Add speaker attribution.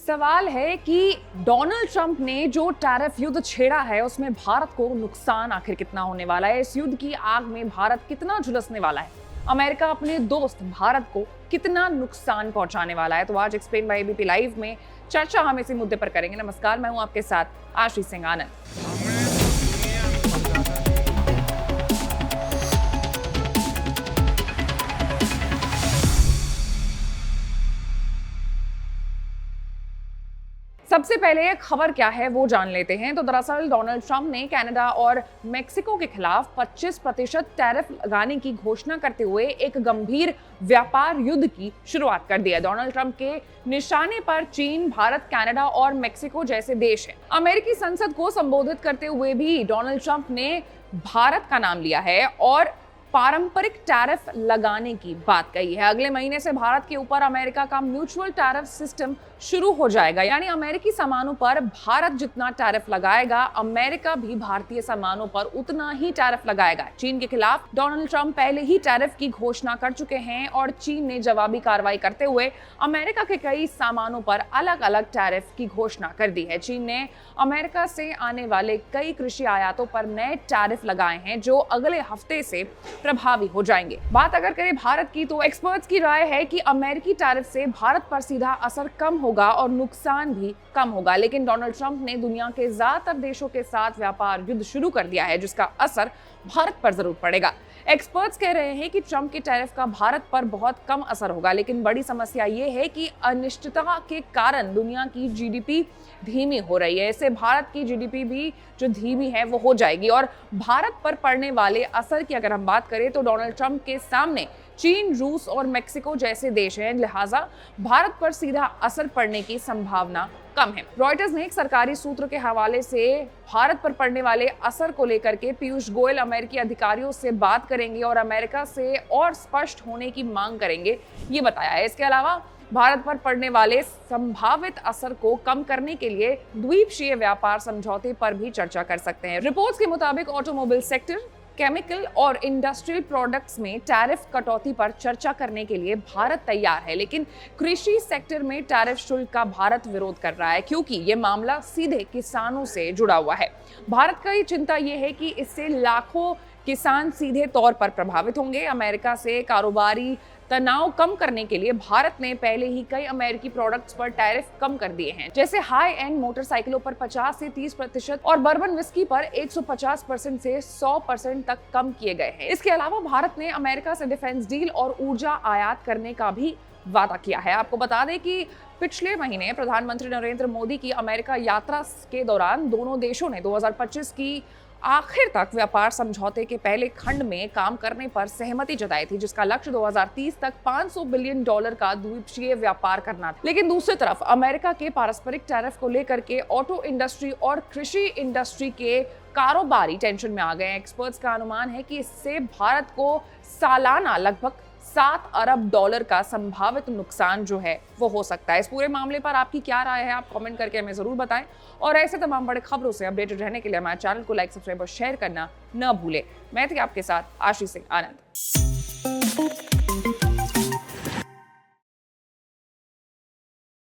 Speaker 1: सवाल है कि डोनाल्ड ट्रंप ने जो टैरिफ युद्ध छेड़ा है उसमें भारत को नुकसान आखिर कितना होने वाला है। इस युद्ध की आग में भारत कितना झुलसने वाला है। अमेरिका अपने दोस्त भारत को कितना नुकसान पहुंचाने वाला है। तो आज एक्सप्लेन बाय एबीपी लाइव में चर्चा हम इसी मुद्दे पर करेंगे। नमस्कार, मैं हूं आपके साथ आशीष सिंह आनंद। सबसे पहले खबर क्या है वो जान लेते हैं। तो दरअसल डोनाल्ड ट्रंप ने कनाडा और मेक्सिको के खिलाफ 25% टैरिफ लगाने की घोषणा करते हुए एक गंभीर व्यापार युद्ध की शुरुआत कर दी है। डोनाल्ड ट्रंप के निशाने पर चीन, भारत, कनाडा और मेक्सिको जैसे देश हैं। अमेरिकी संसद को संबोधित करते हुए भी डोनाल्ड ट्रंप ने भारत का नाम लिया है और पारंपरिक टैरिफ लगाने की बात कही है। अगले महीने से भारत के ऊपर अमेरिका का म्यूचुअल टैरिफ सिस्टम शुरू हो जाएगा, यानी अमेरिकी सामानों पर भारत जितना टैरिफ लगाएगा, अमेरिका भी भारतीय सामानों पर उतना ही टैरिफ लगाएगा। चीन के खिलाफ डोनाल्ड ट्रंप पहले ही टैरिफ की घोषणा कर चुके हैं और चीन ने जवाबी कार्रवाई करते हुए अमेरिका के कई सामानों पर अलग अलग टैरिफ की घोषणा कर दी है। चीन ने अमेरिका से आने वाले कई कृषि आयातों पर नए टैरिफ लगाए हैं जो अगले हफ्ते से प्रभावी हो जाएंगे। बात अगर करें भारत की, तो एक्सपर्ट्स की राय है कि अमेरिकी टैरिफ से भारत पर सीधा असर कम होगा और नुकसान भी कम होगा। लेकिन डोनाल्ड ट्रंप ने दुनिया के ज्यादातर देशों के साथ व्यापार युद्ध शुरू कर दिया है जिसका असर भारत पर जरूर पड़ेगा। एक्सपर्ट्स कह रहे हैं कि ट्रंप के टैरिफ का भारत पर बहुत कम असर होगा, लेकिन बड़ी समस्या ये है कि अनिश्चितता के कारण दुनिया की जीडीपी धीमी हो रही है। इससे भारत की जीडीपी भी जो धीमी है वो हो जाएगी। और भारत पर पड़ने वाले असर की अगर हम बात करें तो डोनाल्ड ट्रंप के सामने चीन, रूस और मेक्सिको जैसे देश हैं, लिहाजा भारत पर सीधा असर पड़ने की संभावना कम है। रॉयटर्स ने एक सरकारी सूत्र के हवाले से भारत पर पड़ने वाले असर को लेकर के पीयूष गोयल अमेरिकी अधिकारियों से बात करेंगे और अमेरिका से और स्पष्ट होने की मांग करेंगे, ये बताया है। इसके अलावा भारत पर पड़ने वाले संभावित असर को कम करने के लिए द्वीपक्षीय व्यापार समझौते पर भी चर्चा कर सकते हैं। रिपोर्ट्स के मुताबिक ऑटोमोबाइल सेक्टर, केमिकल और इंडस्ट्रियल प्रोडक्ट्स में टैरिफ कटौती पर चर्चा करने के लिए भारत तैयार है, लेकिन कृषि सेक्टर में टैरिफ शुल्क का भारत विरोध कर रहा है क्योंकि ये मामला सीधे किसानों से जुड़ा हुआ है। भारत का ये चिंता ये है कि इससे लाखों किसान सीधे तौर पर प्रभावित होंगे। अमेरिका से कारोबारी तनाव कम करने के लिए भारत ने पहले ही कई अमेरिकी प्रोडक्ट्स पर टैरिफ कम कर दिए हैं, जैसे हाई एंड मोटरसाइकिलों पर 50 से 30% और बर्बन विस्की पर 150% से 100% तक कम किए गए हैं। इसके अलावा भारत ने अमेरिका से डिफेंस डील और ऊर्जा आयात करने का भी वादा किया है। आपको बता दें कि पिछले महीने प्रधानमंत्री नरेंद्र मोदी की अमेरिका यात्रा के दौरान दोनों देशों ने 2025 की आखिर तक व्यापार समझौते के पहले खंड में काम करने पर सहमति जताई थी, जिसका लक्ष्य 2030 तक $500 बिलियन का द्वीपक्षीय व्यापार करना था। लेकिन दूसरी तरफ अमेरिका के पारस्परिक टैरिफ को लेकर के ऑटो इंडस्ट्री और कृषि इंडस्ट्री के कारोबारी टेंशन में आ गए हैं। एक्सपर्ट्स का अनुमान है कि इससे भारत को सालाना लगभग $7 अरब का संभावित नुकसान जो है वो हो सकता है। इस पूरे मामले पर आपकी क्या राय है, आप कमेंट करके हमें जरूर बताएं। और ऐसे तमाम बड़े खबरों से अपडेटेड रहने के लिए हमारे चैनल को लाइक, सब्सक्राइब और शेयर करना न भूलें। मैं थी आपके साथ आशीष सिंह आनंद।